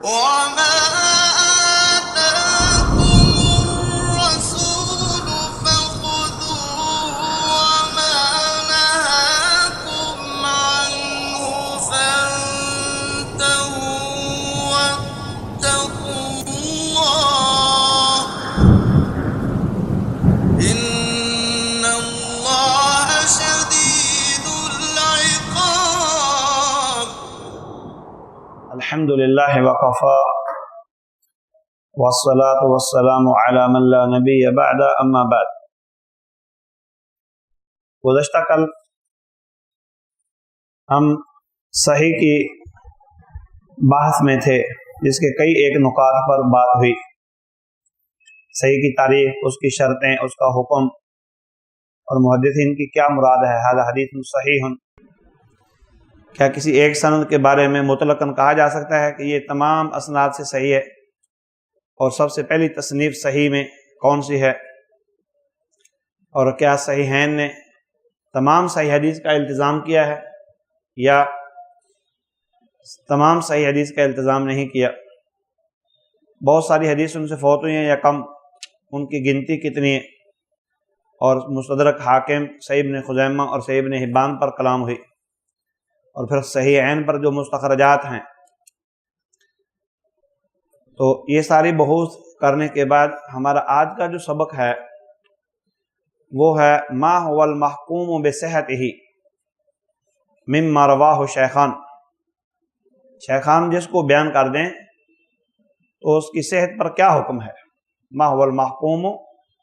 وما آتاكم الرسول فخذوه وما نهاكم عنه فانتهوا واتقوا الله إن الله شديد العقاب. الحمد للہ وقفا والصلاة والسلام علی من لا نبی بعد اما بعد. گزشتہ کل ہم صحیح کی بحث میں تھے جس کے کئی ایک نکات پر بات ہوئی. صحیح کی تعریف، اس کی شرطیں، اس کا حکم اور محدثین کی کیا مراد ہے. ھذا حدیث صحیح. کیا کسی ایک سند کے بارے میں مطلقاً کہا جا سکتا ہے کہ یہ تمام اسناد سے صحیح ہے؟ اور سب سے پہلی تصنیف صحیح میں کون سی ہے؟ اور کیا صحیحین نے تمام صحیح حدیث کا التزام کیا ہے یا تمام صحیح حدیث کا التزام نہیں کیا؟ بہت ساری حدیث ان سے فوت ہوئی ہیں یا کم؟ ان کی گنتی کتنی ہے؟ اور مستدرک حاکم، صحیح ابن خزیمہ اور صحیح ابن حبان پر کلام ہوئی، اور پھر صحیحین پر جو مستخرجات ہیں. تو یہ ساری بحوث کرنے کے بعد ہمارا آج کا جو سبق ہے وہ ہے ما هو المحکوم بصحتہ مما رواہ شیخان. شیخان جس کو بیان کر دیں تو اس کی صحت پر کیا حکم ہے؟ ما هو المحکوم،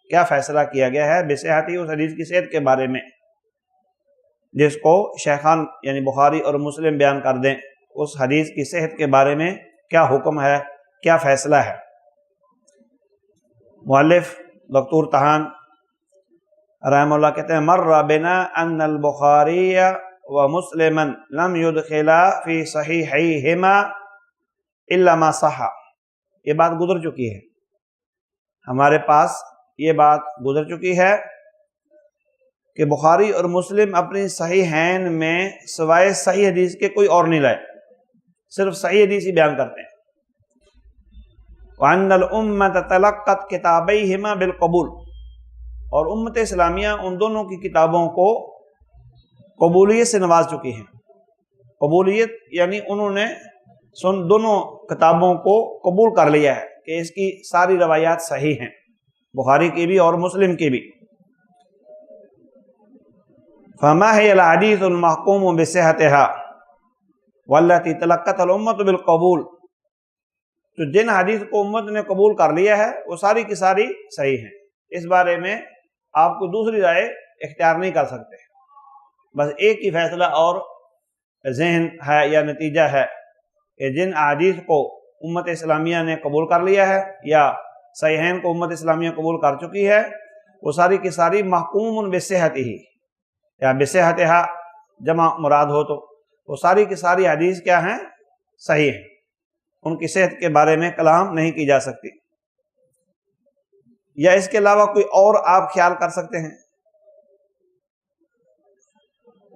کیا فیصلہ کیا گیا ہے بصحتہ، اس حدیث کی صحت کے بارے میں جس کو شیخان یعنی بخاری اور مسلم بیان کر دیں. اس حدیث کی صحت کے بارے میں کیا حکم ہے، کیا فیصلہ ہے؟ مؤلف دکتور طحان رحمہ اللہ کہتے ہیں مر بنا ان البخاری و مسلما لم يدخلا فی صحیحیہما الا ما صح. یہ بات گزر چکی ہے، ہمارے پاس یہ بات گزر چکی ہے کہ بخاری اور مسلم اپنی صحیحین میں سوائے صحیح حدیث کے کوئی اور نہیں لائے، صرف صحیح حدیث ہی بیان کرتے ہیں. وَأَنَّ الْأُمَّةَ تَلَقَّتْ كِتَابَيْهِمَا بِالْقَبُولِ، اور امت اسلامیہ ان دونوں کی کتابوں کو قبولیت سے نواز چکی ہیں. قبولیت یعنی انہوں نے دونوں کتابوں کو قبول کر لیا ہے کہ اس کی ساری روایات صحیح ہیں، بخاری کی بھی اور مسلم کی بھی. فما هي الحديث المحكوم بصحتها والتي تلقتها الامه بالقبول، تو جن حدیث کو امت نے قبول کر لیا ہے وہ ساری کی ساری صحیح ہیں. اس بارے میں آپ کو دوسری رائے اختیار نہیں کر سکتے. بس ایک ہی فیصلہ اور ذہن ہے یا نتیجہ ہے کہ جن احادیث کو امت اسلامیہ نے قبول کر لیا ہے یا صحیحین کو امت اسلامیہ قبول کر چکی ہے وہ ساری کی ساری محکوم بصحتہ یا بصحتہا جمع مراد ہو تو وہ ساری کی ساری حدیث کیا ہیں؟ صحیح ہیں. ان کی صحت کے بارے میں کلام نہیں کی جا سکتی. یا اس کے علاوہ کوئی اور آپ خیال کر سکتے ہیں؟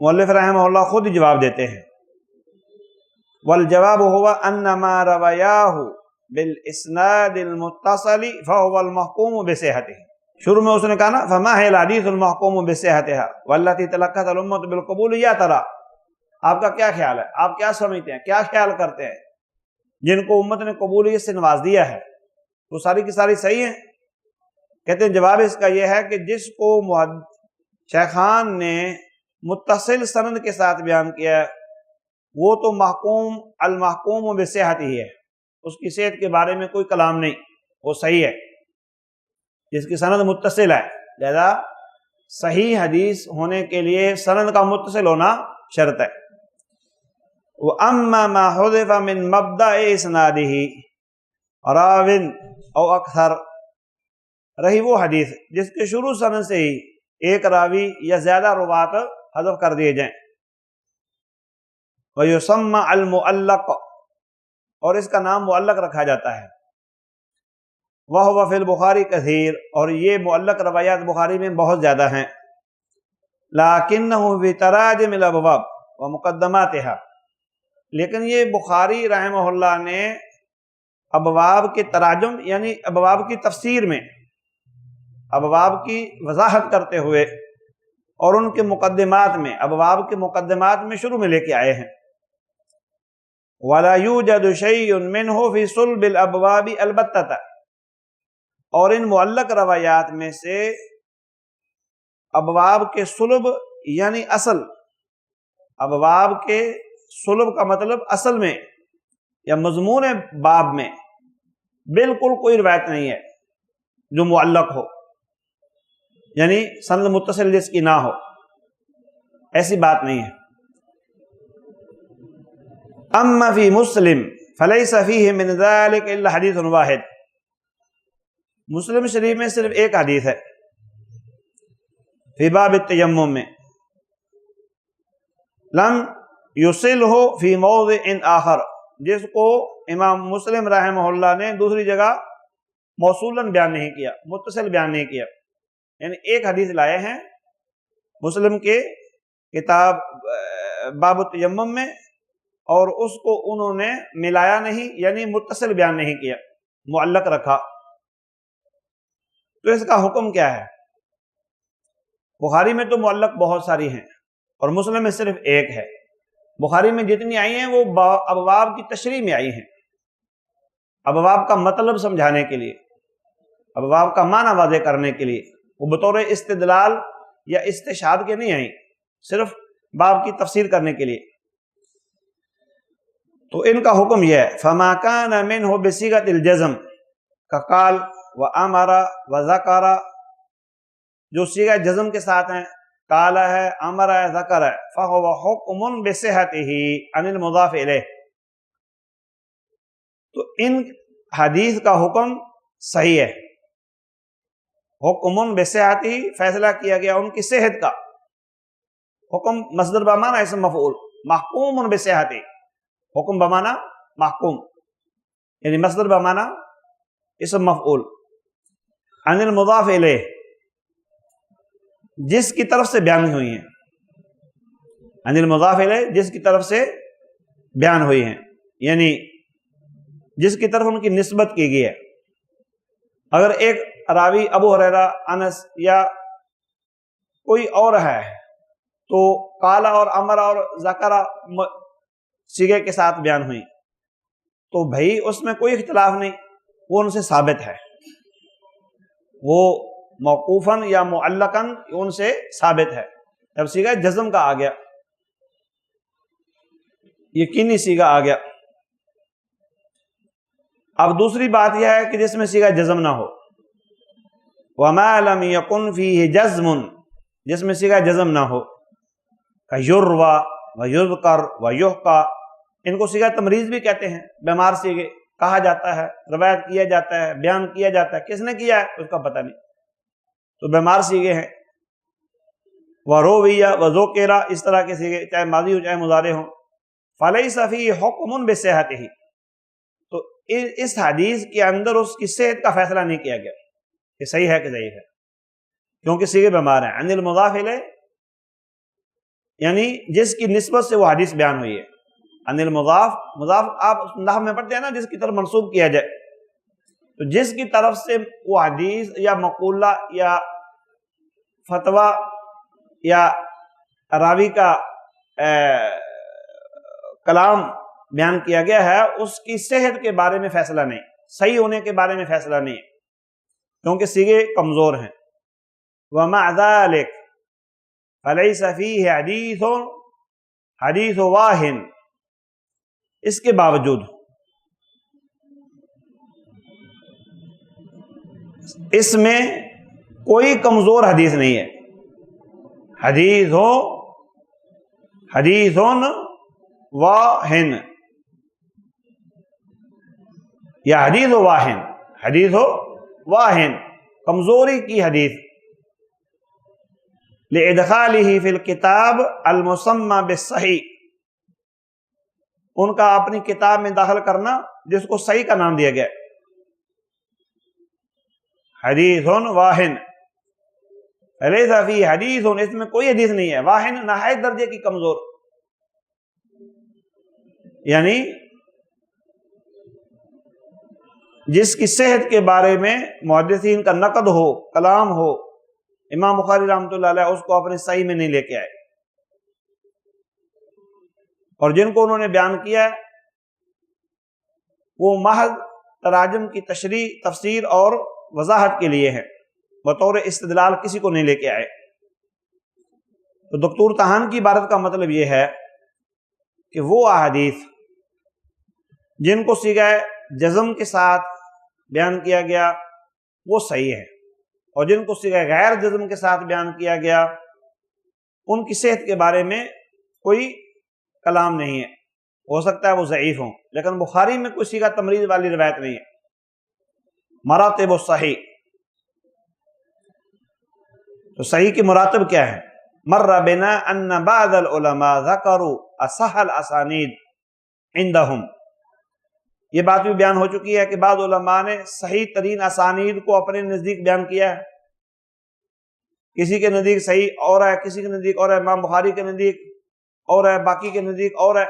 مؤلف رحمہ اللہ خود ہی جواب دیتے ہیں والجواب هو ان ما روایاه بالاسناد المتصل فهو المحکوم بصحتہ. شروع میں اس نے کہا نا فما ہے الحدیث المحکوم بصحتها والتي تلقتها الامه بالقبول. یا ترى آپ کا کیا خیال ہے، آپ کیا سمجھتے ہیں، کیا خیال کرتے ہیں جن کو امت نے قبولیت سے نواز دیا ہے وہ ساری کی ساری صحیح ہیں؟ کہتے ہیں جواب اس کا یہ ہے کہ جس کو شیخان نے متصل سند کے ساتھ بیان کیا ہے وہ تو المحکوم بصحتہ ہی ہے، اس کی صحت کے بارے میں کوئی کلام نہیں، وہ صحیح ہے. جس کی سند متصل ہے، لہذا صحیح حدیث ہونے کے لیے سند کا متصل ہونا شرط ہے. وَأَمَّا مَا حُذِفَ مِن مَبْدَأِ إِسْنَادِهِ رَاوٍ أَوْ أَكْثَرَ، رہی وہ حدیث جس کے شروع سند سے ہی ایک راوی یا زیادہ روات حذف کر دیے جائیں. وَيُسَمَّى الْمُعَلَّقُ، اور اس کا نام معلق رکھا جاتا ہے. وَهُوَ فِي الْبُخَارِ كَثِيرٌ، اور یہ معلق روایات بخاری میں بہت زیادہ ہیں. لَكِنَّهُ فِي تَرَاجِمِ الْأَبْوَابِ وَمُقَدَّمَاتِهَا، لیکن یہ بخاری رحمہ اللہ نے ابواب کے تراجم یعنی ابواب کی تفسیر میں ابواب کی وضاحت کرتے ہوئے اور ان کے مقدمات میں ابواب کے مقدمات میں شروع میں لے کے آئے ہیں۔ وَلَا يُوجَدُ شَيْءٌ مِّنْهُ فِي صُلْبِ الْأَبْوَابِ الْبَتَّةً، اور ان معلق روایات میں سے ابواب کے صلب یعنی اصل، ابواب کے صلب کا مطلب اصل میں یا مضمون باب میں بالکل کوئی روایت نہیں ہے جو معلق ہو، یعنی سند متصل جس کی نہ ہو، ایسی بات نہیں ہے۔ اما فی مسلم فلیس فیہ من ذلک الا حدیث واحد، مسلم شریف میں صرف ایک حدیث ہے فی باب التیمم میں، لم یصلہ فی موضع آخر، جس کو امام مسلم رحمہ اللہ نے دوسری جگہ موصولاً بیان نہیں کیا، متصل بیان نہیں کیا، یعنی ایک حدیث لائے ہیں مسلم کے کتاب باب التیمم میں اور اس کو انہوں نے ملایا نہیں، یعنی متصل بیان نہیں کیا، معلق رکھا۔ تو اس کا حکم کیا ہے؟ بخاری میں تو معلق بہت ساری ہیں اور مسلم میں صرف ایک ہے۔ بخاری میں جتنی آئی ہیں وہ ابواب کی تشریح میں آئی ہیں، ابواب کا مطلب سمجھانے کے لیے، ابواب کا معنی واضح کرنے کے لیے، وہ بطور استدلال یا استشہاد کے نہیں آئیں، صرف باب کی تفسیر کرنے کے لیے۔ تو ان کا حکم یہ ہے فَمَا كَانَ مِنْهُ بِصِيغَةِ الْجَزْمِ كَقَالَ وَأَمَرَ وَذَكَرَ، جو صیغہ جزم کے ساتھ ہیں، قال ہے، امر ہے، ذکر ہے، فَهُوَ حُكْمٌ بِصِحَّتِهِ عَنِ الْمُضَافِ إِلَيْهِ، تو ان حدیث کا حکم صحیح ہے، حکم بصحتہ، فیصلہ کیا گیا ان کی صحت کا، حکم مصدر بمعنی اسم مفعول، محکوم بصحتہ، حکم بمعنی محکوم، یعنی مصدر بمعنی اسم مفعول، عن المضاف الیہ، جس کی طرف سے بیان ہوئی ہیں، عن المضاف الیہ، جس کی طرف سے بیان ہوئی ہیں، یعنی جس کی طرف ان کی نسبت کی گئی ہے۔ اگر ایک راوی ابو ہریرہ، انس یا کوئی اور ہے تو قالا اور امر اور ذکر صیغے کے ساتھ بیان ہوئی تو بھائی اس میں کوئی اختلاف نہیں، وہ ان سے ثابت ہے، وہ موقوفاً یا معلقاً ان سے ثابت ہے۔ جب صیغہ جزم کا آ گیا، یقینی صیغہ آ گیا۔ اب دوسری بات یہ ہے کہ جس میں صیغہ جزم نہ ہو، وَمَا لَمْ يَكُنْ فِيهِ جَزْمٌ، جس میں صیغہ جزم نہ ہو، كَيُرْوَى وَيُذْكَرْ وَيُحْكَى، ان کو صیغہ تمریض بھی کہتے ہیں، بیمار صیغے کہا جاتا ہے، روایت کیا جاتا ہے، بیان کیا جاتا ہے، کس نے کیا ہے اس کا پتہ نہیں، تو بیمار صیغے ہیں۔ وَرُوِيَ وَذُكِرَ، اس طرح کے صیغے چاہے ماضی ہو چاہے مضارع ہو۔ فَلَيْسَ فِيهِ حُكْمٌ بِصِحَّتِهِ، تو اس حدیث کے اندر اس کی صحت کا فیصلہ نہیں کیا گیا کہ صحیح ہے کہ ضعیف ہے، کیونکہ صیغے بیمار ہیں۔ عن المضاف الیہ، یعنی جس کی نسبت سے وہ حدیث بیان ہوئی ہے۔ عن المضاف، مضاف آپ نحو میں پڑھتے ہیں نا، جس کی طرف منسوب کیا جائے، تو جس کی طرف سے وہ حدیث یا مقولہ یا فتویٰ یا راوی کا کلام بیان کیا گیا ہے، اس کی صحت کے بارے میں فیصلہ نہیں، صحیح ہونے کے بارے میں فیصلہ نہیں، کیونکہ صیغے کمزور ہیں۔ وَمَعْ ذَلِكَ فَلَيْسَ فِيهِ حدیث واہن، اس کے باوجود اس میں کوئی کمزور حدیث نہیں ہے، حدیث واہن یا حدیث واہن، کمزوری کی حدیث، لِإِدْخَالِهِ فِي الْكِتَابِ الْمُسَمَّى بِالصَّحِيحِ، ان کا اپنی کتاب میں داخل کرنا جس کو صحیح کا نام دیا گیا، حدیث واہن، لَيْسَ فِيهِ حدیث، اس میں کوئی حدیث نہیں ہے، واہن نہایت درجے کی کمزور، یعنی جس کی صحت کے بارے میں محدثین کا نقد ہو، کلام ہو، امام بخاری رحمۃ اللہ علیہ اس کو اپنے صحیح میں نہیں لے کے آئے، اور جن کو انہوں نے بیان کیا ہے وہ محض تراجم کی تشریح، تفسیر اور وضاحت کے لیے ہیں، بطور استدلال کسی کو نہیں لے کے آئے۔ تو دکتور تہان کی عبارت کا مطلب یہ ہے کہ وہ احادیث جن کو صیغہ جزم کے ساتھ بیان کیا گیا وہ صحیح ہے، اور جن کو صیغہ غیر جزم کے ساتھ بیان کیا گیا ان کی صحت کے بارے میں کوئی کلام نہیں ہے، ہو سکتا ہے وہ ضعیف ہوں، لیکن بخاری میں کوئی صیغہ تمریض والی روایت نہیں ہے۔ مراتب الصحیح، تو صحیح کی مراتب کیا ہے؟ مر بنا ان بعض العلماء ذکروا اصح الاسانید عندهم، یہ بات بھی بیان ہو چکی ہے کہ بعض علماء نے صحیح ترین اسانید کو اپنے نزدیک بیان کیا ہے، کسی کے نزدیک صحیح اور ہے، کسی کے نزدیک اور ہے، امام بخاری کے نزدیک اور ہے، باقی کے نزدیک اور ہے۔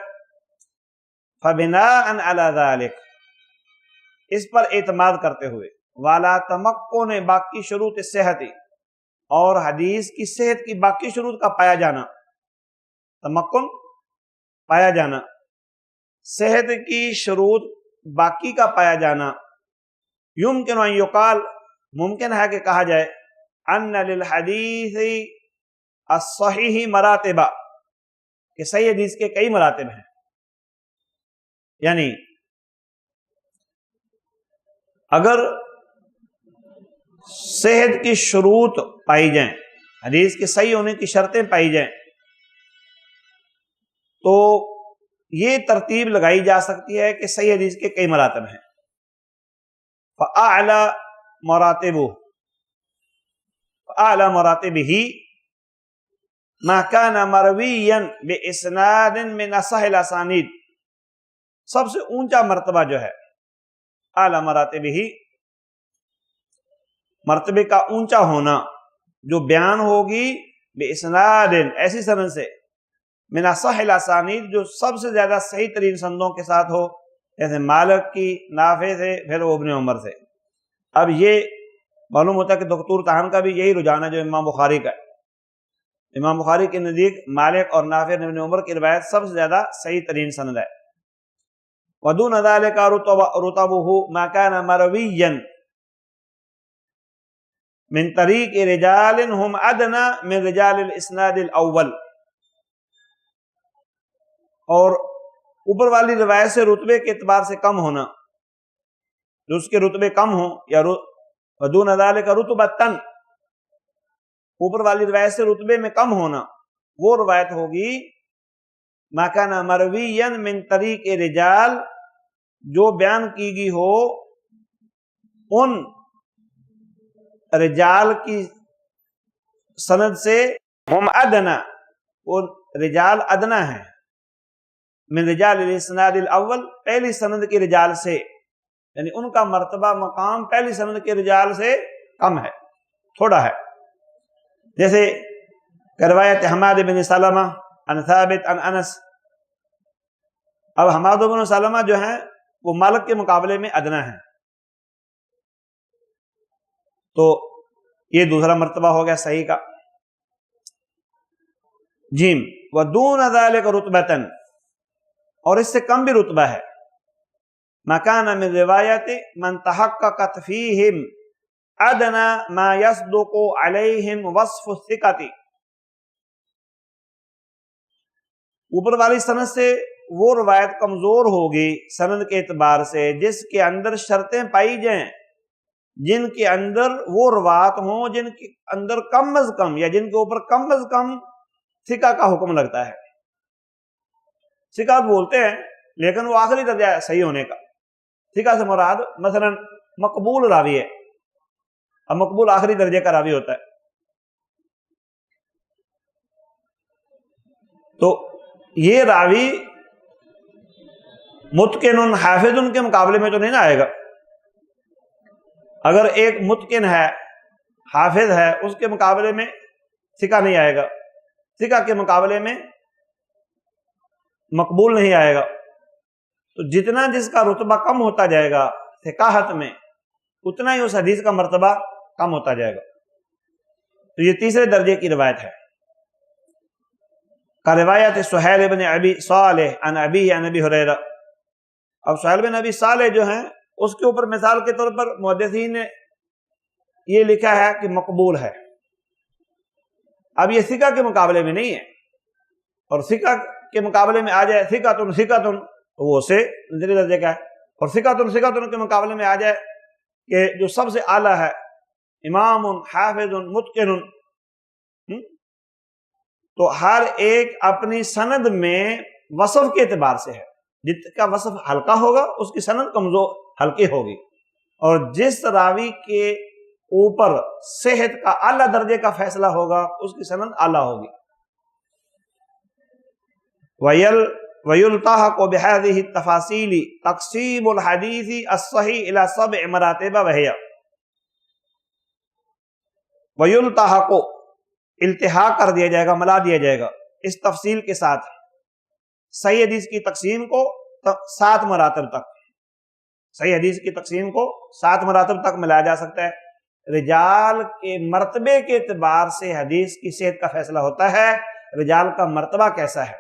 فبناء علی ذلک، اس پر اعتماد کرتے ہوئے، والا تمکن باقی شروط صحت، اور حدیث کی صحت کی باقی شروط کا پایا جانا، تمکن پایا جانا، صحت کی شروط باقی کا پایا جانا، یمکن ان یقال، ممکن ہے کہ کہا جائے، ان للحدیث الصحیح مراتب، کہ صحیح حدیث کے کئی مراتب ہیں، یعنی اگر صحت کی شروط پائی جائیں، حدیث کے صحیح ہونے کی شرطیں پائی جائیں، تو یہ ترتیب لگائی جا سکتی ہے کہ صحیح حدیث کے کئی مراتب ہیں۔ فَأَعْلَى مَرَاتِبُهُ، فَأَعْلَى مَرَاتِبِهِ مَا كَانَ مَرْوِيًّا بِإِسْنَادٍ مِنْ أَصَحِّ الْأَسَانِيدِ، سب سے اونچا مرتبہ جو ہے اعلیٰ مراتبہ، مرتبے کا اونچا ہونا، جو بیان ہوگی بِإِسْنَادٍ، ایسی سند سے، من اصح الاسانید، جو سب سے زیادہ صحیح ترین سندوں کے ساتھ ہو، جیسے مالک کی، نافع سے، پھر ابن عمر سے۔ اب یہ معلوم ہوتا ہے کہ دکتور تہان کا بھی یہی رجحان ہے جو امام بخاری کا ہے۔ امام بخاری کے نزدیک مالک اور نافع ابن عمر کی روایت سب سے زیادہ صحیح ترین سند ہے۔ وَدُونَ ذَلِكَ رُتَبُهُ مَا كَانَ مَرْوِيًّا مِنْ طَرِيقِ رِجَالٍ هُمْ أَدْنَى مِنْ رِجَالِ الْإِسْنَادِ الْأَوَّلِ، اور اوپر والی روایت سے رتبے کے اعتبار سے کم ہونا، جو اس کے رتبے کم ہوں، یا وَدُونَ ذَلِكَ رُتْبَةً، اوپر والی روایت سے رتبے میں کم ہونا، وہ روایت ہوگی مَا كَانَ مَرْوِيًّا مِنْ طَرِيقِ رِجَال، جو بیان کی گئی ہو ان رجال کی سند سے، ہم ادنا، وہ رجال ادنا ہیں، من رجال الاسناد الاول، پہلی سند کے رجال سے، یعنی ان کا مرتبہ مقام پہلی سند کے رجال سے کم ہے، تھوڑا ہے۔ جیسے روایت حماد بن سلمہ عن ثابت عن انس، اب حماد بن سلمہ جو ہیں وہ مالک کے مقابلے میں ادنا ہیں، تو یہ دوسرا مرتبہ ہو گیا صحیح کا۔ جیم وَدُونَ ذَلِكَ رُتْبَةً، اور اس سے کم بھی رتبہ ہے، مَا كَانَ مِنْ رِوَایَةِ مَنْ تَحَقَّقَتْ فِيهِمْ أَدْنَى مَا يَصْدُقُ عَلَيْهِمْ وَصْفُ الثِّقَةِ، اوپر والی سند سے وہ روایت کمزور ہوگی سند کے اعتبار سے جس کے اندر شرطیں پائی جائیں، جن کے اندر وہ روایت ہوں جن کے اندر کم از کم، یا جن کے اوپر کم از کم ثقہ کا حکم لگتا ہے۔ ثقہ بولتے ہیں لیکن وہ آخری درجہ ہے صحیح ہونے کا۔ ثقہ سے مراد مثلا مقبول راوی ہے، اب مقبول آخری درجے کا راوی ہوتا ہے، تو یہ راوی متقن حافظ کے مقابلے میں تو نہیں نہ آئے گا۔ اگر ایک متقن ہے، حافظ ہے، اس کے مقابلے میں ثقہ نہیں آئے گا، ثقہ کے مقابلے میں مقبول نہیں آئے گا، تو جتنا جس کا رتبہ کم ہوتا جائے گا ثقاحت میں اتنا ہی اس حدیث کا مرتبہ کم ہوتا جائے گا۔ تو یہ تیسرے درجے کی روایت ہے۔ کا روایت سہیل بن ابی صالح عن ابی عن ابی ہریرہ۔ اب سہیل بن ابی صالح جو ہیں اس کے اوپر مثال کے طور پر محدثین نے یہ لکھا ہے کہ مقبول ہے۔ اب یہ ثقہ کے مقابلے میں نہیں ہے، اور ثقہ کے مقابلے میں آ جائے ثقۃ تو وہ سے دوسرے درجے کا ہے، اور ثقۃ کے مقابلے میں آ جائے کہ جو سب سے اعلیٰ ہے امام حافظ متقن، تو ہر ایک اپنی سند میں وصف کے اعتبار سے ہے، جس کا وصف ہلکا ہوگا اس کی سند کمزور ہلکی ہوگی، اور جس راوی کے اوپر صحت کا اعلیٰ درجے کا فیصلہ ہوگا اس کی سند اعلیٰ ہوگی۔ وَيُلْتَحَقُ بِهَذِهِ التَّفَاصِيلِ تَقْسِيمُ الْحَدِيثِ الصَّحِيحِ إِلَى 7 مراتب وهي وَيُلْتَحَقُ التحاق کر دیا جائے گا، ملا دیا جائے گا اس تفصیل کے ساتھ صحیح حدیث کی تقسیم کو 7 مراتب تک، صحیح حدیث کی تقسیم کو 7 مراتب تک ملایا جا سکتا ہے۔ رجال کے مرتبے کے اعتبار سے حدیث کی صحت کا فیصلہ ہوتا ہے، رجال کا مرتبہ کیسا ہے۔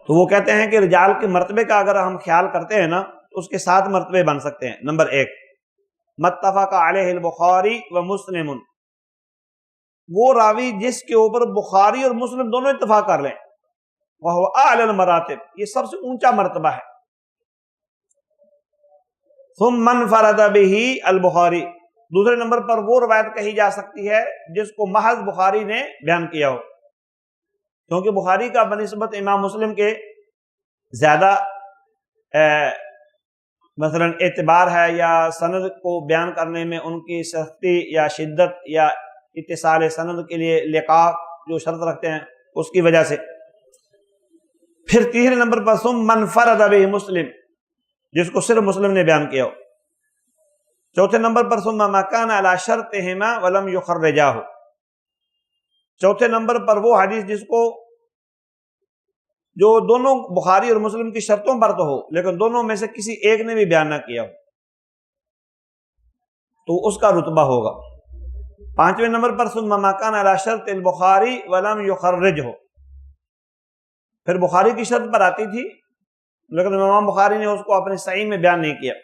تو وہ کہتے ہیں کہ رجال کے مرتبے کا اگر ہم خیال کرتے ہیں نا تو اس کے 7 مرتبے بن سکتے ہیں۔ نمبر 1، متفق علیہ البخاری و مسلم، وہ راوی جس کے اوپر بخاری اور مسلم دونوں اتفاق کر لیں، وہ اعلی المراتب، یہ سب سے اونچا مرتبہ ہے۔ ثم انفرد به البخاری، دوسرے نمبر پر وہ روایت کہی جا سکتی ہے جس کو محض بخاری نے بیان کیا ہو، کیونکہ بخاری کا بنسبت امام مسلم کے زیادہ مثلا اعتبار ہے، یا سند کو بیان کرنے میں ان کی سختی یا شدت یا اتصال سند کے لیے لقاء جو شرط رکھتے ہیں اس کی وجہ سے۔ پھر تیسرے نمبر پر ثم انفرد به مسلم، جس کو صرف مسلم نے بیان کیا ہو۔ چوتھے نمبر پر ثم ما كان على شرطهما ولم يخرجاه، چوتھے نمبر پر وہ حدیث جس کو جو دونوں بخاری اور مسلم کی شرطوں پر تو ہو لیکن دونوں میں سے کسی ایک نے بھی بیان نہ کیا ہو، تو اس کا رتبہ ہوگا۔ پانچویں نمبر پر ثم ما كان على شرط البخاری ولم يخرجه، پھر بخاری کی شرط پر آتی تھی لیکن امام بخاری نے اس کو اپنے صحیح میں بیان نہیں کیا۔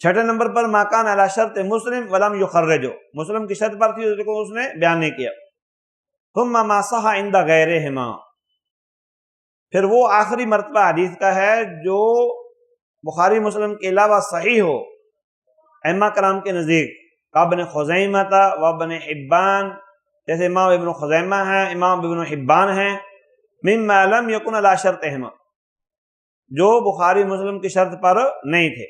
چھٹے نمبر پر ما كان على شرط مسلم ولم يخرجه، مسلم کی شرط پر تھی لیکن اس نے بیان نہیں کیا۔ ثم ما صح عند غیرهما، پھر وہ آخری مرتبہ حدیث کا ہے جو بخاری مسلم کے علاوہ صحیح ہو ائمہ کرام کے نزدیک، ابن خزیمہ و ابن حبان، جیسے امام ابن خزیمہ ہیں، امام ابن حبان ہیں، مما لم یکن علی شرطہما، جو بخاری مسلم کی شرط پر نہیں تھے،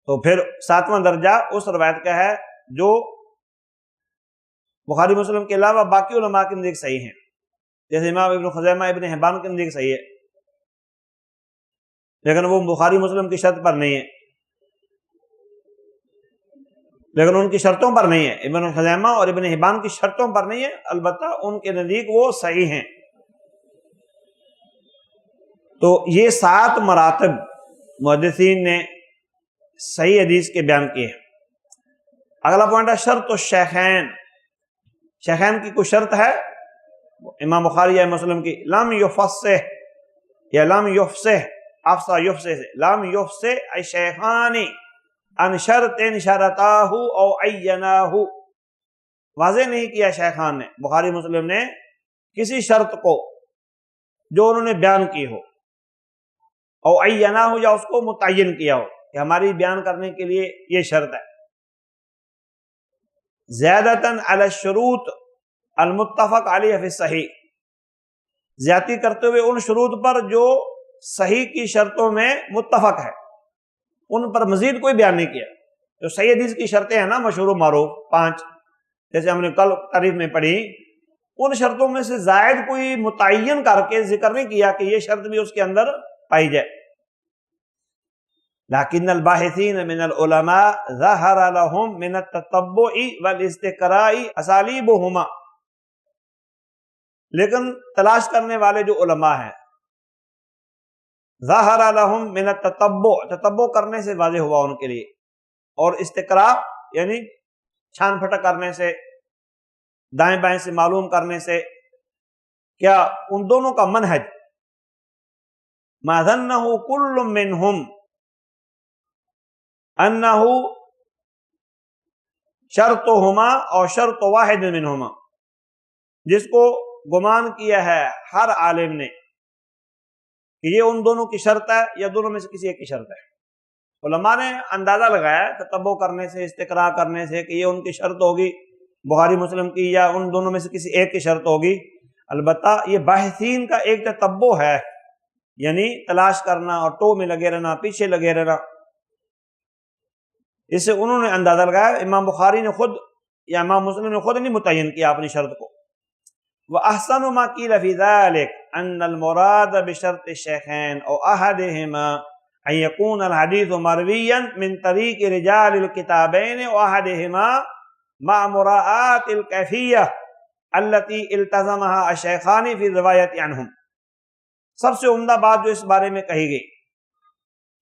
تو پھر 7واں درجہ اس روایت کا ہے جو بخاری مسلم کے علاوہ باقی علماء کے نزدیک صحیح ہیں، جیسے امام ابن خزیمہ ابن حبان کے نزدیک صحیح ہے لیکن وہ بخاری مسلم کی شرط پر نہیں ہے، لیکن ان کی شرطوں پر نہیں ہے، ابن خزیمہ اور ابن حبان کی شرطوں پر نہیں ہے، البتہ ان کے نزدیک وہ صحیح ہیں۔ تو یہ 7 مراتب محدثین نے صحیح حدیث کے بیان کیے ہیں۔ اگلا پوائنٹ ہے شرط الشیخین، شیخین کی کوئی شرط ہے امام بخاری یا مسلم کی، لم یفصح یا لم یفصح، افصح یفصح سے، لم یفصح الشیخان ان شرط شرطاہ او عیناہ، واضح نہیں کیا شیخان نے، بخاری مسلم نے کسی شرط کو جو انہوں نے بیان کی ہو، او عیناہ یا اس کو متعین کیا ہو کہ ہماری بیان کرنے کے لیے یہ شرط ہے، زیادتاً علی الشروط المتفق علیہ فی الصحیح، زیادتی کرتے ہوئے ان شروط پر جو صحیح کی شرطوں میں متفق ہے، ان پر مزید کوئی بیان نہیں کیا۔ جو صحیح حدیث کی شرطیں ہیں نا مشہور و معروف 5، جیسے ہم نے کل تعریف میں پڑھی، ان شرطوں میں سے زائد کوئی متعین کر کے ذکر نہیں کیا کہ یہ شرط بھی اس کے اندر پائی جائے۔ لیکن الباحثین من العلماء ظہر لهم من التتبع والاستقراء اسالیبہما، لیکن تلاش کرنے والے جو علماء ہیں ظاہر لہم من التتبع، تتبع کرنے سے واضح ہوا ان کے لیے، اور استقراء یعنی چھان پھٹک کرنے سے، دائیں بائیں سے معلوم کرنے سے، کیا ان دونوں کا منہج ما ظنہ کل منہم انہ شرطہما اور شرط واحد منہما، جس کو گمان کیا ہے ہر عالم نے کہ یہ ان دونوں کی شرط ہے یا دونوں میں سے کسی ایک کی شرط ہے۔ علماء نے اندازہ لگایا تتبع کرنے سے، استقراء کرنے سے، کہ یہ ان کی شرط ہوگی بخاری مسلم کی یا ان دونوں میں سے کسی ایک کی شرط ہوگی۔ البتہ یہ باحثین کا ایک تتبع ہے، یعنی تلاش کرنا اور ٹو میں لگے رہنا، پیچھے لگے رہنا، اس سے انہوں نے اندازہ لگایا۔ امام بخاری نے خود یا امام مسلم نے خود نہیں متعین کیا اپنی شرط کو۔ وَأَحْسَنُ مَا قِيلَ فِي ذَلِكَ أَنَّ الْمُرَادَ بِشَرْطِ الشَّيْخَيْنِ أَوْ أَحَدِهِمَا أَنْ يَكُونَ الْحَدِيثُ مَرْوِيًّا مِنْ طَرِيقِ رِجَالِ الْكِتَابَيْنِ وَأَحَدِهِمَا مَعَ مُرَاعَاةِ الْكَيْفِيَّةِ الَّتِي الْتَزَمَهَا الشَّيْخَانِ فِي الرِّوَایَةِ عَنْهُمْ۔ سب سے عمدہ بات جو اس بارے میں کہی گئی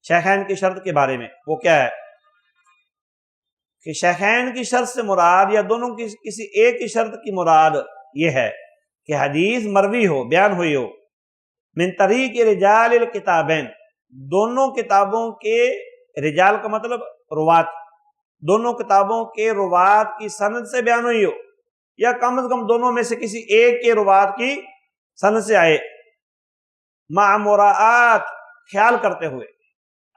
شیخین کی شرط کے بارے میں، وہ کیا ہے کہ شیخین کی شرط سے مراد یا دونوں کی کسی ایک کی شرط کی مراد یہ ہے کہ حدیث مروی ہو، بیان ہوئی ہو، من طریق رجال الکتابین، دونوں کتابوں کے، رجال کا مطلب روات، دونوں کتابوں کے روات کی سند سے بیان ہوئی ہو، یا کم از کم دونوں میں سے کسی ایک کے روات کی سند سے آئے، مع مراعات، خیال کرتے ہوئے،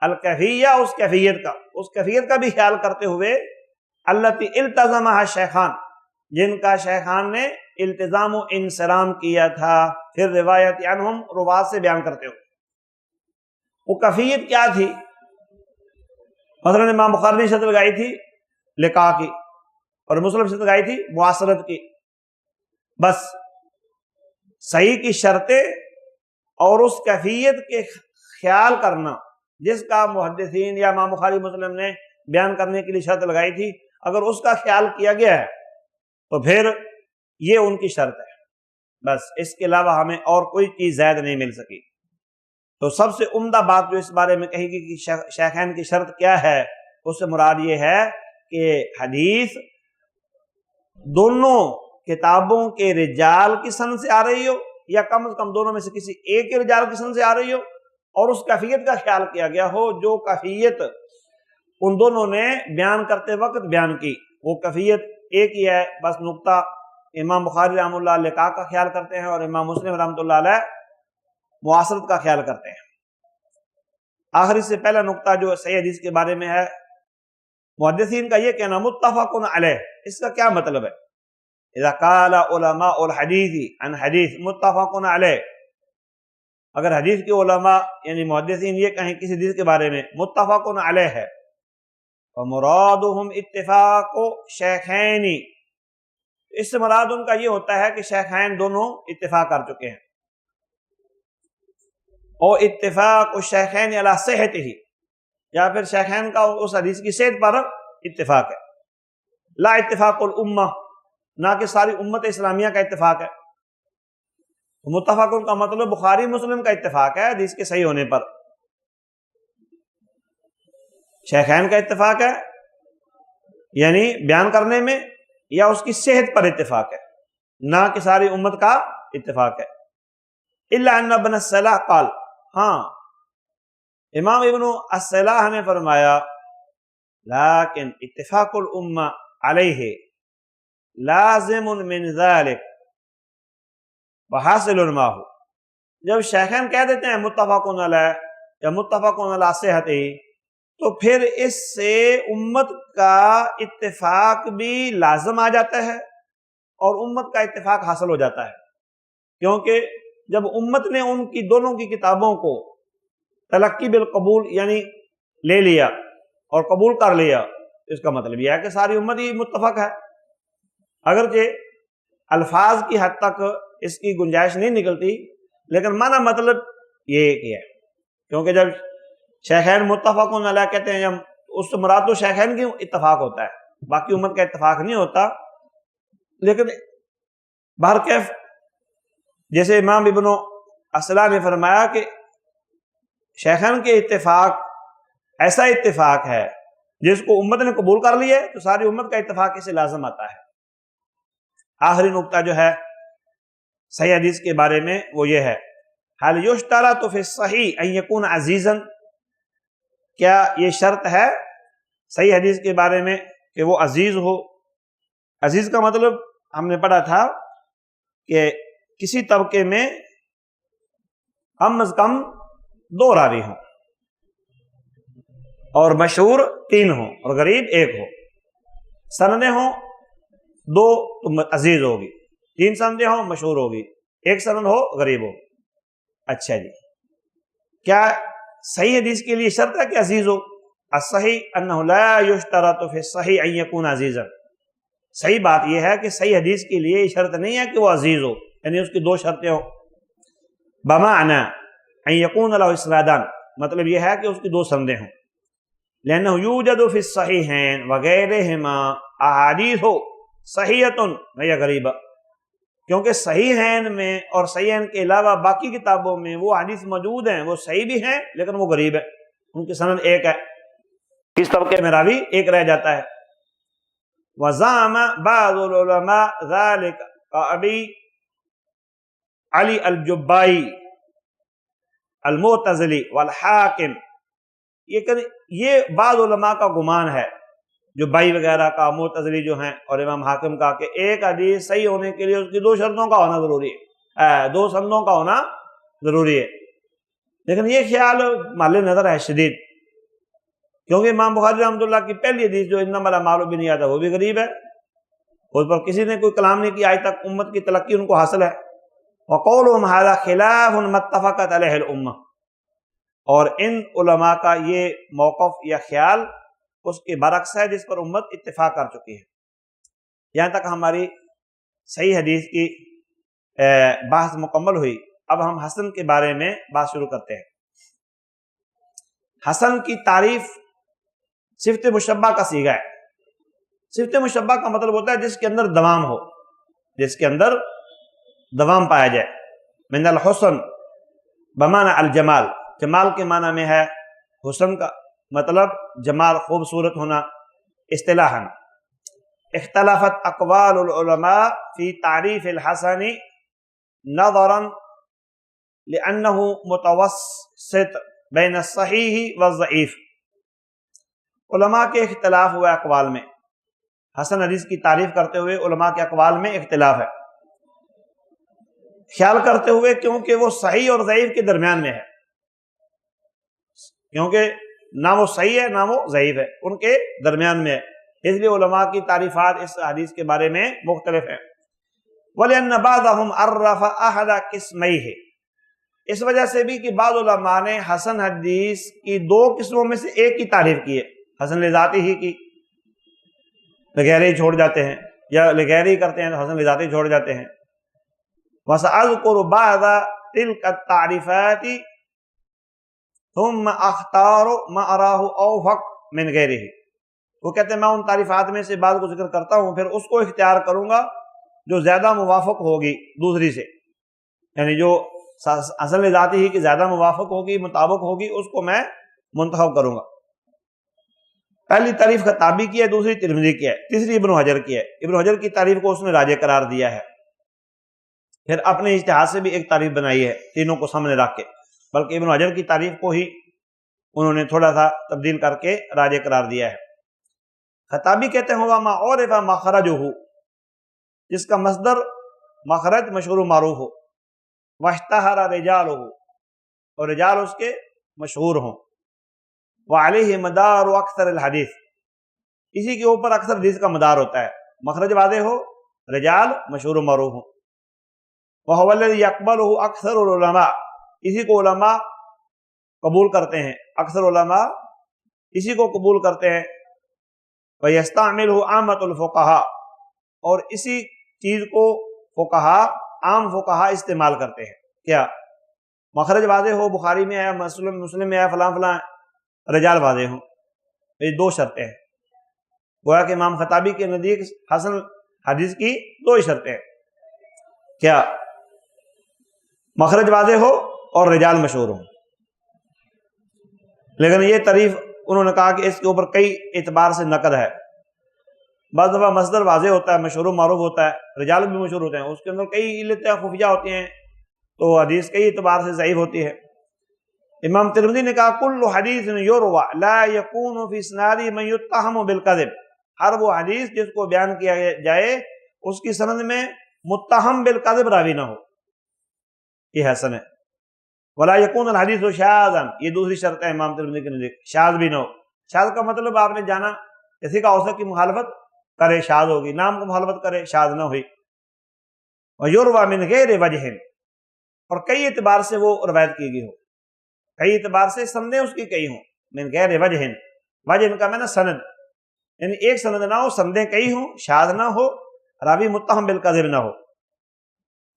الکیفیہ، اس کیفیت کا بھی خیال کرتے ہوئے، التی التزمها الشیخان، جن کا شیخان نے التزام و انصرام کیا تھا، پھر روایت عنہم، روات سے بیان کرتے ہوئے۔ وہ کیفیت کیا تھی؟ مثلا امام بخاری نے شرط لگائی تھی لقاء کی، اور مسلم شرط لگائی تھی معاصرت کی، بس صحیح کی شرطیں اور اس کیفیت کے خیال کرنا جس کا محدثین یا امام بخاری مسلم نے بیان کرنے کے لیے شرط لگائی تھی، اگر اس کا خیال کیا گیا ہے تو پھر یہ ان کی شرط ہے، بس اس کے علاوہ ہمیں اور کوئی چیز زائد نہیں مل سکی۔ تو سب سے عمدہ بات جو اس بارے میں کہی گئی کہ شیخین کی شرط کیا ہے، اس سے مراد یہ ہے کہ حدیث دونوں کتابوں کے رجال کی سند سے آ رہی ہو، یا کم از کم دونوں میں سے کسی ایک کے رجال کی سند سے آ رہی ہو، اور اس کیفیت کا خیال کیا گیا ہو جو کیفیت ان دونوں نے بیان کرتے وقت بیان کی، وہ کیفیت ایک ہی ہے، بس نقطہ امام بخاری رحمۃ اللہ لقاء کا خیال کرتے ہیں اور امام مسلم رحمۃ اللہ علیہ معاصرت کا خیال کرتے ہیں۔ آخری سے پہلا نقطہ جو صحیح حدیث کے بارے میں ہے، محدثین کا یہ کہنا متفق علیہ، اس کا کیا مطلب ہے؟ اذا قال علماء الحدیث عن حدیث متفق علیہ، اگر حدیث کے علماء یعنی محدثین یہ کہیں کسی حدیث کے بارے میں متفق علیہ ہے، فمرادهم اتفاق شیخین، اس سے مراد ان کا یہ ہوتا ہے کہ شیخین دونوں اتفاق کر چکے ہیں، اور اتفاق الشیخین علی صحتہ، یا پھر شیخین کا اس حدیث کی صحت پر اتفاق ہے، لا اتفاق الامہ، نہ کہ ساری امت اسلامیہ کا اتفاق ہے۔ متفق کا مطلب بخاری مسلم کا اتفاق ہے حدیث کے صحیح ہونے پر، شیخین کا اتفاق ہے یعنی بیان کرنے میں، یا اس کی صحت پر اتفاق ہے، نہ کہ ساری امت کا اتفاق ہے۔ الا ان ابن الصلاح قال، ہاں امام ابن الصلاح نے فرمایا لیکن اتفاق الامہ علیہ لازم من ذلك وحاصل ما ہو، جب شیخین کہہ دیتے ہیں متفق علیہ یا متفق علی صحتہ، تو پھر اس سے امت کا اتفاق بھی لازم آ جاتا ہے اور امت کا اتفاق حاصل ہو جاتا ہے، کیونکہ جب امت نے ان کی دونوں کی کتابوں کو تلقی بالقبول یعنی لے لیا اور قبول کر لیا، اس کا مطلب یہ ہے کہ ساری امت ہی متفق ہے، اگرچہ الفاظ کی حد تک اس کی گنجائش نہیں نکلتی، لیکن معنی مطلب یہ ایک ہی ہے، کیونکہ جب شیخین متفق علیہ کہتے ہیں اس سے مراد تو شیخین کی اتفاق ہوتا ہے، باقی امت کا اتفاق نہیں ہوتا۔ لیکن بہرکیف جیسے امام ابن الصلاح نے فرمایا کہ شیخین کے اتفاق ایسا اتفاق ہے جس کو امت نے قبول کر لیا ہے تو ساری امت کا اتفاق اسے لازم آتا ہے۔ آخری نقطہ جو ہے صحیح حدیث کے بارے میں وہ یہ ہے، حال یشترط فی الصحیح ان یکون عزیزا، کیا یہ شرط ہے صحیح حدیث کے بارے میں کہ وہ عزیز ہو؟ عزیز کا مطلب ہم نے پڑھا تھا کہ کسی طبقے میں کم از کم 2 راوی ہوں اور مشہور 3 ہوں اور غریب 1 ہو، سندیں ہوں 2 تو عزیز ہوگی، 3 سندیں ہوں مشہور ہوگی، 1 سند ہو غریب ہو۔ اچھا جی، کیا صحیح حدیث کے لیے شرط ہے کہ عزیز ہو؟ الصحیح انہ لا یشترط فی الصحیح ان یکون عزیزا، صحیح بات یہ ہے کہ صحیح حدیث کے لیے یہ شرط نہیں ہے کہ وہ عزیز ہو، یعنی اس کی 2 شرطیں ہوں۔ بمعنی ان یکون له اسنادان، مطلب یہ ہے کہ اس کی 2 سندیں ہوں، لأنه یوجد فی الصحیحین وغیرہما احادیث صحیحۃ غیر غریبہ، کیونکہ صحیحین میں اور صحیحین کے علاوہ باقی کتابوں میں وہ حدیث موجود ہیں، وہ صحیح بھی ہیں لیکن وہ غریب ہے، ان کی سند 1 ہے، کس طبقے میں راوی 1 رہ جاتا ہے۔ وزعم بعض العلماء ذلك كأبي علی الجبائی المعتزلی والحاکم، یہ بعض علماء کا گمان ہے، جبائی وغیرہ کا، معتزلی جو ہیں اور امام حاکم کا، کہ ایک حدیث صحیح ہونے کے لیے اس کی 2 شرطوں کا ہونا ضروری ہے، 2 سندوں کا ہونا ضروری ہے، لیکن یہ خیال محل نظر ہے شدید، کیونکہ امام بخاری رحمۃ اللہ کی پہلی حدیث جو انما الاعمال بالنیات ہے وہ بھی غریب ہے، اس پر کسی نے کوئی کلام نہیں کیا، آج تک امت کی تلقی ان کو حاصل ہے۔ وقولهم هذا خلاف ما اتفقت علیہ الامہ، اور ان علماء کا یہ موقف یا خیال اس کے برعکس ہے جس پر امت اتفاق کر چکی ہے۔ یہاں تک ہماری صحیح حدیث کی بحث مکمل ہوئی، اب ہم حسن کے بارے میں بات شروع کرتے ہیں۔ حسن کی تعریف صفت مشبہ کا صیغہ ہے۔ صفت مشبہ کا مطلب ہوتا ہے جس کے اندر دوام ہو، جس کے اندر دوام پایا جائے۔ من الحسن بمعنی الجمال، جمال کے معنی میں ہے، حسن کا مطلب جمال، خوبصورت ہونا۔ اصطلاحاً اختلفت اقوال العلماء فی تعریف الحسن نظرا لأنہ متوسط بین الصحیح والضعیف، علماء کے اختلاف ہوئے اقوال میں، حسن حدیث کی تعریف کرتے ہوئے علماء کے اقوال میں اختلاف ہے، خیال کرتے ہوئے کیونکہ وہ صحیح اور ضعیف کے درمیان میں ہے، کیونکہ نہ وہ صحیح ہے نہ وہ ضعیف ہے، ان کے درمیان میں ہے، اس لیے علماء کی تعریفات اس حدیث کے بارے میں مختلف ہیں۔ وَلِأَنَّ بَعْضَهُمْ عَرَّفَ أَحَدَ قِسْمَيْهِ، اس وجہ سے بھی کہ بعض علماء نے حسن حدیث کی 2 قسموں میں سے ایک کی تعریف کی ہے، حسن لذاتی ہی کی، لغیرے ہی چھوڑ جاتے ہیں، یا لغیرے ہی کرتے ہیں تو حسن لذاتی چھوڑ جاتے ہیں۔ وَسَأَذْكُرُ بَعْضَ تِلْكَ التَّعْرِفَاتِ ثُمَّ أَخْتَارُ مَا أَرَاهُ أَوْفَقَ مِنْ غَيْرِهِ، وہ کہتے ہیں میں ان تعریفات میں سے بعض کو ذکر کرتا ہوں، پھر اس کو اختیار کروں گا جو زیادہ موافق ہوگی دوسری سے، یعنی جو اصل ذاتی ہی کی زیادہ موافق ہوگی، مطابق ہوگی، اس کو میں منتخب کروں گا۔ پہلی تعریف خطابی کی ہے، دوسری ترمذی کی ہے، تیسری ابن حجر کی ہے۔ ابن حجر کی تعریف کو اس نے راجح قرار دیا ہے، پھر اپنے اجتہاد سے بھی ایک تعریف بنائی ہے تینوں کو سامنے رکھ کے، بلکہ ابن حجر کی تعریف کو ہی انہوں نے تھوڑا سا تبدیل کر کے راجح قرار دیا ہے۔ خطابی کہتے ہیں ہوا ما عرف مخرجہ، جس کا مصدر مخرج مشہور و معروف ہو، واشتہر رجالہ، اور رجال اس کے مشہور ہوں، وعلیہ مدار اکثر الحدیث، اسی کے اوپر اکثر حدیث کا مدار ہوتا ہے، مخرج واضح ہو، رجال مشہور و معروف ہوں۔ وہو الذی یقبلہ اکثر العلماء، اسی کو علماء قبول کرتے ہیں، اکثر علماء اسی کو قبول کرتے ہیں۔ ویستعملہ عامۃ الفقہاء، اور اسی چیز کو فقہاء، عام فقہاء استعمال کرتے ہیں۔ کیا؟ مخرج واضح ہو، بخاری میں آیا، مسلم میں آیا، فلاں فلاں، رجال واضح ہوں، یہ 2 شرطیں ہیں۔ گویا کہ امام خطابی کے نزدیک حسن حدیث کی 2 ہی شرطیں ہیں۔ کیا؟ مخرج واضح ہو اور رجال مشہور ہوں۔ لیکن یہ تعریف انہوں نے کہا کہ اس کے اوپر کئی اعتبار سے نقد ہے. بعض دفعہ مصدر واضح ہوتا ہے، مشہور و معروف ہوتا ہے، رجال بھی مشہور ہوتے ہیں، اس کے اندر کئی علتیں خفیہ ہوتی ہیں، تو حدیث کئی اعتبار سے ضعیف ہوتی ہے. امام ترمذی نے کہا کل حدیث یروى لا یکون فی اسناد من یتهم بالکذب، ہر وہ حدیث جس کو بیان کیا جائے اس کی سند میں متہم بالکذب راوی نہ ہو، یہ حسن ہے. ولا یکون الحدیث شاذا، یہ دوسری شرط ہے امام ترمذی کے نزدیک، شاذ بھی نہ ہو. شاذ کا مطلب آپ نے جانا کسی کا اوصاف کی مخالفت کرے شاذ ہوگی، نام کو مخالفت کرے شاذ نہ ہوئی. ویروى من غیر وجہ، اور کئی اعتبار سے وہ روایت کی گئی ہو، کئی اعتبار سے سندیں اس کی کئی ہوں. من غیر وجہ، وجہ کا میں نا سند، یعنی ایک سند نہ ہو، سندیں کئی ہوں، شاذ نہ ہو، راوی متہم بالکذب نہ ہو.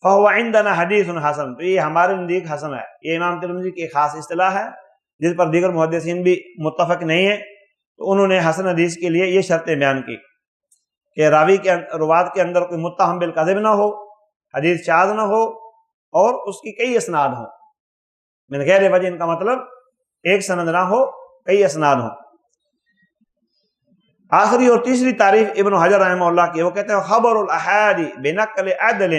فہو عندنا حدیث حسن، تو یہ ہمارے نزدیک حسن ہے. یہ امام ترمذی کی خاص اصطلاح ہے جس پر دیگر محدثین بھی متفق نہیں ہیں. تو انہوں نے حسن حدیث کے لیے یہ شرطیں بیان کی کہ راوی کے روات کے اندر کوئی متہم بالکذب نہ ہو، حدیث شاذ نہ ہو، اور اس کی کئی اسناد ہوں. من غیر وجہ، ان کا مطلب ایک سند نہ ہو، کئی اسناد ہوں. آخری اور تیسری تعریف ابن حجر رحمہ اللہ کی، وہ کہتے ہیں خبر الاحاد بنقل عدل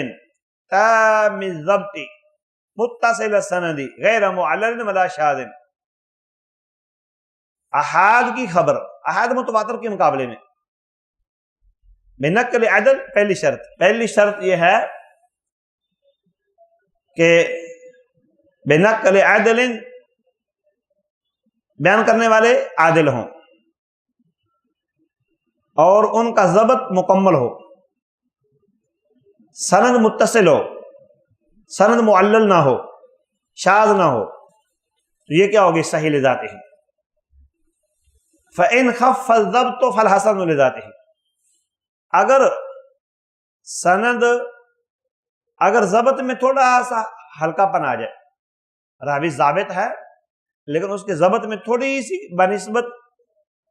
تام الضبط متصل السند غیر معلل ولا شاذ. احاد کی خبر، احاد متواتر کے مقابلے میں، بنقل عدل پہلی شرط یہ ہے کہ بنقل عدل بیان کرنے والے عادل ہوں اور ان کا ضبط مکمل ہو، سند متصل ہو، سند معلل نہ ہو، شاذ نہ ہو. تو یہ کیا ہوگی؟ صحیح لذاته. فإن خف الضبط فالحسن لذاته، اگر سند، اگر ضبط میں تھوڑا سا ہلکا پن آ جائے، راوی ضابط ہے لیکن اس کے ضبط میں تھوڑی سی بنسبت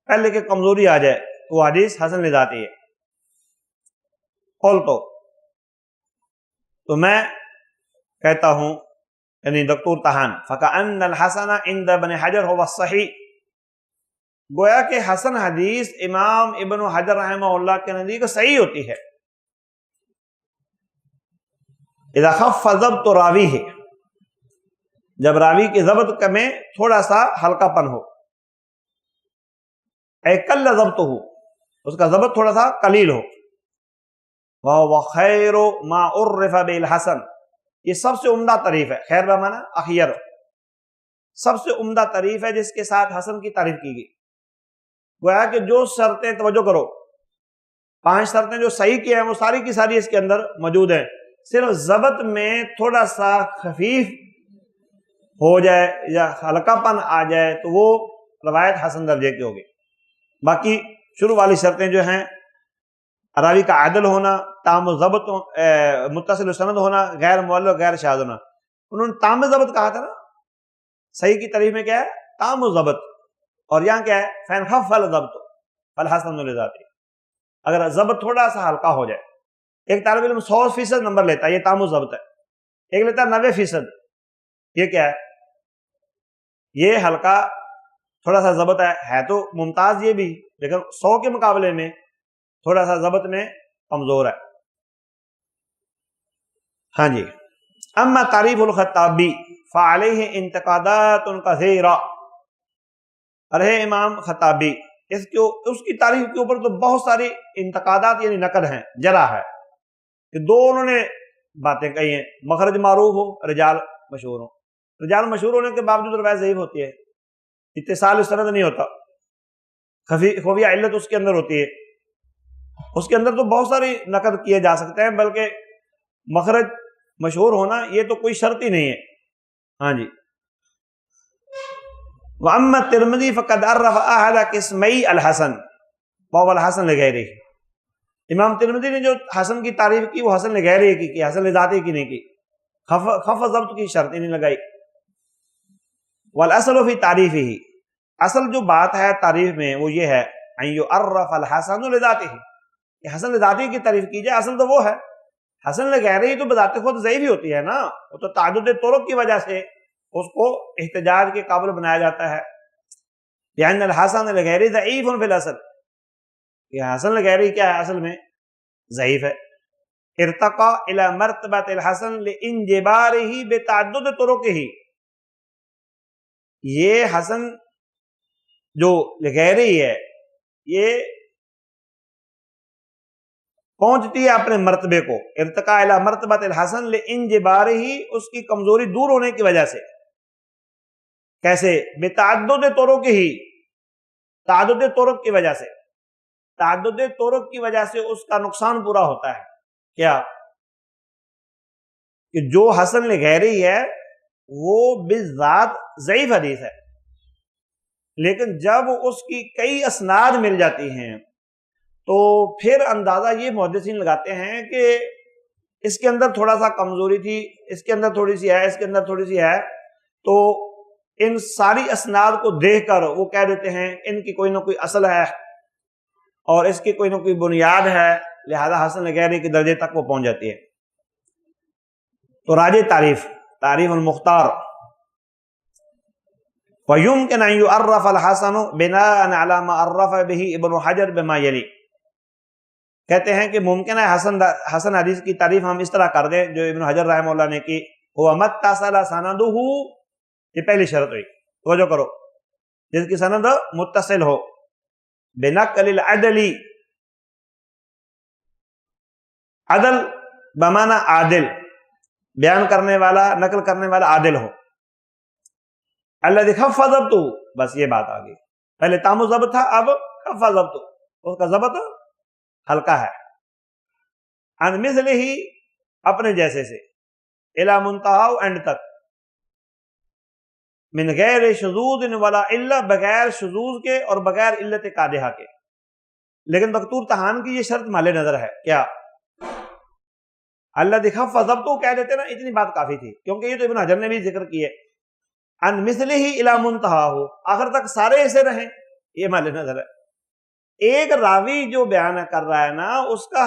پہلے کے کمزوری آ جائے تو وہ حدیث حسن لذاتی ہے. قلت، تو میں کہتا ہوں، یعنی دکتور تہان، فکأن الحسن عند ابن حجر هو الصحیح، گویا کہ حسن حدیث امام ابن حجر رحمہ اللہ کے نزدیک صحیح ہوتی ہے اذا خف ضبط راوی ہے، جب راوی کی ضبط میں تھوڑا سا ہلکا پن ہو. اے قل ضبط ہو، اس کا ضبط تھوڑا سا قلیل ہو. وَهُوَ خَيْرُ مَا عُرِّفَ بِالْحَسَن، یہ سب سے عمدہ تعریف ہے. خیر بمعنی اخیر، سب سے عمدہ تعریف ہے جس کے ساتھ حسن کی تعریف کی گئی. گویا کہ جو شرطیں، توجہ کرو، 5 شرطیں جو صحیح کی ہیں وہ ساری کی ساری اس کے اندر موجود ہیں. صرف ضبط میں تھوڑا سا خفیف ہو جائے یا ہلکا پن آ جائے تو وہ روایت حسن درجے کی ہوگی. باقی شروع والی شرطیں جو ہیں، راوی کا عادل ہونا، تام و ضبط، متصل سند ہونا، غیر معلل، غیر شاذ ہونا. انہوں نے تام ضبط کہا تھا نا، صحیح کی تعریف میں کیا ہے؟ تام و ضبط. اور یہاں کیا ہے؟ فَإِنْ خَفَّ الضَّبْطُ فَالْحَسَنُ لِذَاتِهِ، اگر ضبط تھوڑا سا ہلکا ہو جائے. ایک طالب علم 100% نمبر لیتا ہے، یہ تام و ضبط ہے. ایک لیتا ہے 90%، یہ کیا ہے؟ یہ ہلکا تھوڑا سا ضبط ہے تو ممتاز یہ بھی، لیکن 100 کے مقابلے میں تھوڑا سا ضبط میں کمزور ہے. ہاں جی. اما تعریف الخطابی فعلیہ انتقادات کثیرہ، ارے امام خطابی، اس کی تعریف کے اوپر تو بہت ساری انتقادات یعنی نقد ہیں، جرح ہے کہ انہوں نے باتیں کہی ہیں. مخرج معروف ہو، رجال مشہور ہو. رجال مشہور ہونے کے باوجود روایت ضعیف ہوتی ہے، اتصال سند نہیں ہوتا، خفیہ علت اس کے اندر ہوتی ہے. اس کے اندر تو بہت ساری نقد کیے جا سکتے ہیں، بلکہ مخرج مشہور ہونا یہ تو کوئی شرط ہی نہیں ہے. ہاں جی. وَأَمَّا التِّرْمِذِي فَقَدْ عَرَّفَ أَحَدَ قِسْمَيْ الْحَسَنِ وَهُوَ الْحَسَنُ لِغَيْرِهِ، امام ترمذی نے جو حسن کی تعریف کی وہ حسن لغیرہ کی، حسن لذاتی کی نہیں کی، خف ضبط کی شرط نہیں لگائی. وَالْأَصْلُ فِي تَعْرِيفِهِ، اصل جو بات ہے تعریف میں وہ یہ ہے أَن يُعَرَّفَ الْحَسَنُ لِذَاتِهِ، کہ حسن لذاتی کی تعریف کی جائے. اصل تو وہ ہے، حسن لغیرہ تو بذات خود ضعیف ہی ہوتی ہے نا، وہ تو تعدد طرق کی وجہ سے اس کو احتجاج کے قابل بنایا جاتا ہے. یعنی الحسن الغیری ضعیف فی الاصل، یہ حسن الغیری کیا ہے اصل میں؟ ضعیف ہے. ارتقا الی مرتبۃ الحسن لانجبارہ بتعدد طرقہ، یہ حسن جو غیری ہے یہ پہنچتی ہے اپنے مرتبے کو، ارتقاء الی مرتبۃ الحسن لانجبارہ، اس کی کمزوری دور ہونے کی وجہ سے. کیسے؟ بتعدد طرقہ، تعدد طرق کی وجہ سے. تعدد طرق کی وجہ سے اس کا نقصان پورا ہوتا ہے. کیا؟ کہ جو حسن غیری ہے وہ بالذات ضعیف حدیث ہے، لیکن جب اس کی کئی اسناد مل جاتی ہیں تو پھر اندازہ یہ محدثین لگاتے ہیں کہ اس کے اندر تھوڑا سا کمزوری تھی، اس کے اندر تھوڑی سی ہے، اس کے اندر تھوڑی سی ہے، تو ان ساری اسناد کو دیکھ کر وہ کہہ دیتے ہیں ان کی کوئی نہ کوئی اصل ہے اور اس کی کوئی نہ کوئی بنیاد ہے، لہذا حسن غیری کے درجے تک وہ پہنچ جاتی ہے. تو راجع تعریف المختار، وَيُمْكِنْ أَنْ يُعَرَّفَ الْحَسَنُ بِنَاءً عَلَى مَا عَرَّفَ بِهِ ابن حجر بما یلی. کہتے ہیں کہ ممکن ہے حسن حدیث کی تعریف ہم اس طرح کر دیں جو ابن حجر رحمہ اللہ نے کی، هو ما اتصل سندہ، یہ پہلی شرط ہوئی، توجہ کرو، جس کی سند متصل ہو، بنقل العدل، عدل بمعنی عادل، بیان کرنے والا، نقل کرنے والا عادل ہو. الذی خف ضبطہ، بس یہ بات آ گئی، پہلے تام ضبط تھا، اب خف ضبطہ، اس کا ضبط ہلکا ہے. عن مثلہ، اپنے جیسے سے، الی منتہا، اینڈ تک، من غیر شذوذ ولا علہ، بغیر شذوذ کے اور بغیر علت قادحہ کے. لیکن دکتور طحان کی یہ شرط مال نظر ہے. کیا؟ اللہ خف ضبطہ کہہ دیتے نا، اتنی بات کافی تھی، کیونکہ یہ تو ابن حجر نے بھی ذکر کی ہے. ان مثلہ الی منتہا، آخر تک سارے ایسے رہیں، یہ مال نظر ہے. ایک راوی جو بیان کر رہا ہے نا، اس کا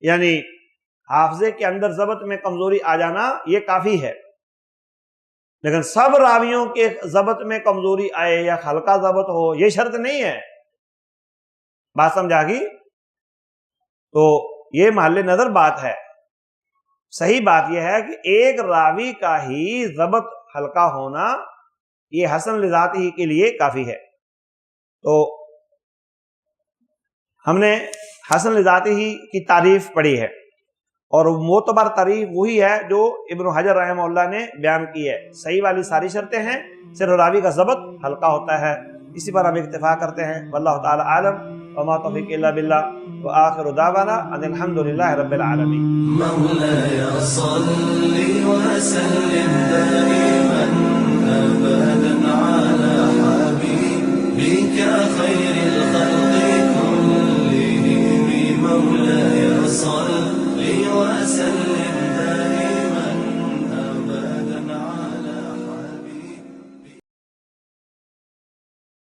یعنی حافظے کے اندر ضبط میں کمزوری آ جانا یہ کافی ہے، لیکن سب راویوں کے ضبط میں کمزوری آئے یا ہلکا ضبط ہو یہ شرط نہیں ہے. بات سمجھا گی؟ تو یہ محل نظر بات ہے. صحیح بات یہ ہے کہ ایک راوی کا ہی ضبط ہلکا ہونا یہ حسن لذات ہی کے لیے کافی ہے. تو ہم نے حسن لذات ہی کی تعریف پڑھی ہے، اور معتبر تعریف وہی ہے جو ابن حجر رحمہ اللہ نے بیان کی ہے. صحیح والی ساری شرطیں ہیں، صرف راوی کا ضبط ہلکا ہوتا ہے. اسی پر ہم اکتفا کرتے ہیں. واللہ تعالی عالم، وما توفیق الا باللہ، وآخر دعوانا ان الحمد للہ رب العالمین. مولاي صل وسلم